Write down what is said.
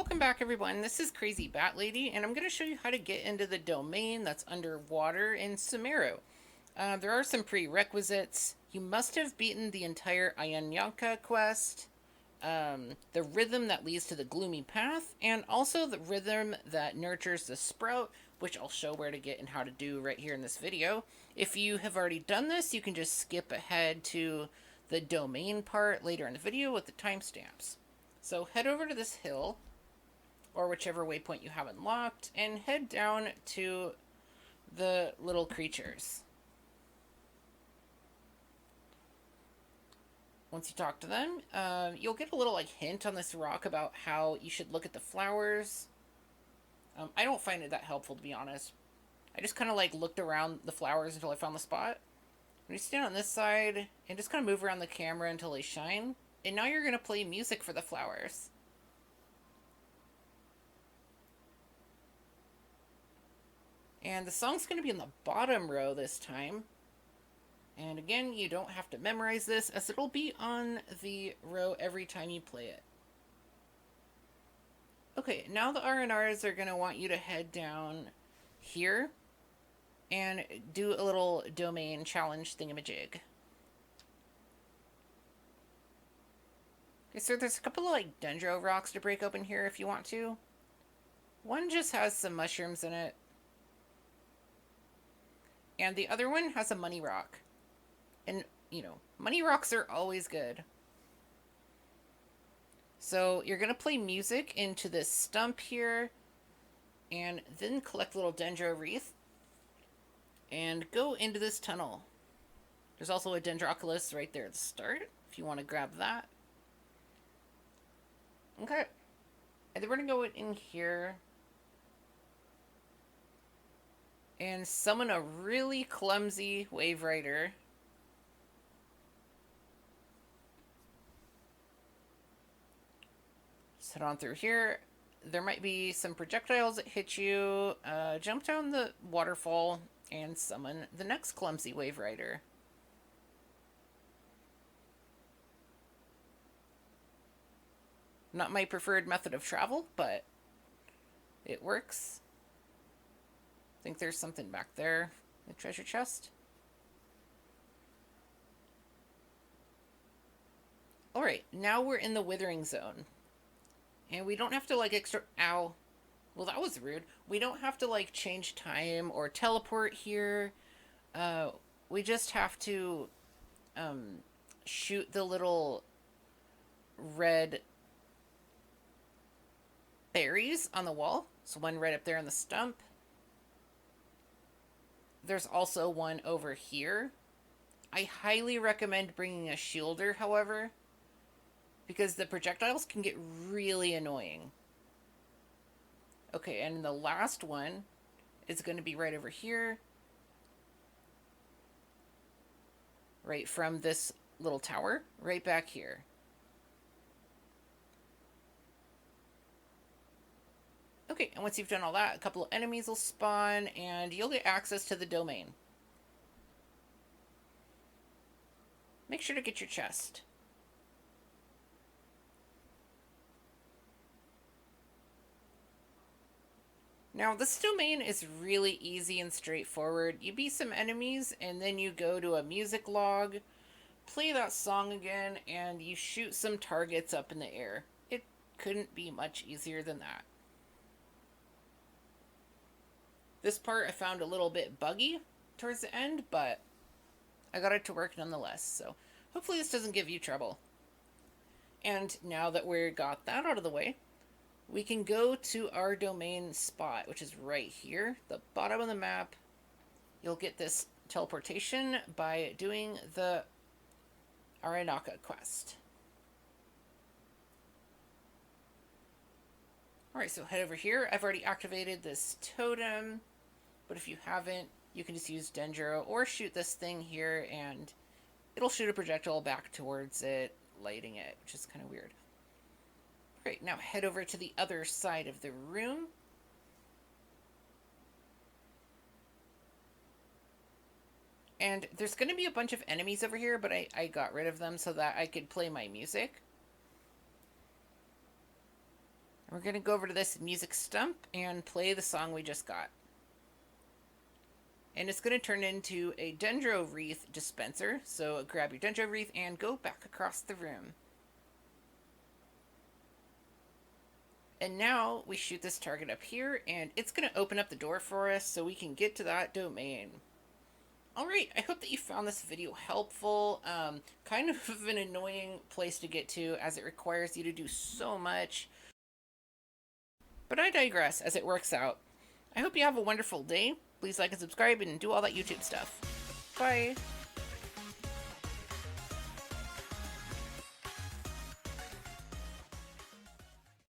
Welcome back, everyone. This is KrazyBatLady, and I'm going to show you how to get into the domain that's underwater in Sumeru. There are some prerequisites. You must have beaten the entire Ayanyanka quest, the rhythm that leads to the gloomy path, and also the rhythm that nurtures the sprout, which I'll show where to get and how to do right here in this video. If you have already done this, you can just skip ahead to the domain part later in the video with the timestamps. So head over to this hill, or whichever waypoint you have unlocked, and head down to the little creatures. Once you talk to them, you'll get a little hint on this rock about how you should look at the flowers. I don't find it that helpful, to be honest. I just kind of looked around the flowers until I found the spot. When you stand on this side and just kind of move around the camera until they shine, and now you're going to play music for the flowers. And the song's going to be in the bottom row this time. And again, you don't have to memorize this, as it'll be on the row every time you play it. Okay, now the R&Rs are going to want you to head down here and do a little domain challenge thingamajig. Okay, so there's a couple of dendro rocks to break open here if you want to. One just has some mushrooms in it, and the other one has a money rock. And, money rocks are always good. So you're going to play music into this stump here, and then collect a little dendro wreath, and go into this tunnel. There's also a dendroculus right there at the start, if you want to grab that. Okay. And then we're going to go in here and summon a really clumsy wave rider. Just head on through here. There might be some projectiles that hit you. Jump down the waterfall and summon the next clumsy wave rider. Not my preferred method of travel, but it works. I think there's something back there. The treasure chest. Alright, now we're in the withering zone. And we don't have to ow. Well, that was rude. We don't have to change time or teleport here. We just have to shoot the little red berries on the wall. So one right up there on the stump. There's also one over here. I highly recommend bringing a shielder, however, because the projectiles can get really annoying. Okay, and the last one is going to be right over here. Right from this little tower, right back here. Okay, and once you've done all that, a couple of enemies will spawn, and you'll get access to the domain. Make sure to get your chest. Now, this domain is really easy and straightforward. You beat some enemies, and then you go to a music log, play that song again, and you shoot some targets up in the air. It couldn't be much easier than that. This part I found a little bit buggy towards the end, but I got it to work nonetheless, so hopefully this doesn't give you trouble. And now that we got that out of the way, we can go to our domain spot, which is right here, the bottom of the map. You'll get this teleportation by doing the Aranaka quest. Alright, so head over here. I've already activated this totem, but if you haven't, you can just use Dendro or shoot this thing here, and it'll shoot a projectile back towards it, lighting it, which is kind of weird. Great, now head over to the other side of the room. And there's going to be a bunch of enemies over here, but I got rid of them so that I could play my music. We're going to go over to this music stump and play the song we just got. And it's going to turn into a dendro wreath dispenser. So grab your dendro wreath and go back across the room. And now we shoot this target up here, and it's going to open up the door for us so we can get to that domain. Alright, I hope that you found this video helpful. Kind of an annoying place to get to as it requires you to do so much. But I digress as it works out. I hope you have a wonderful day. Please like and subscribe and do all that YouTube stuff. Bye.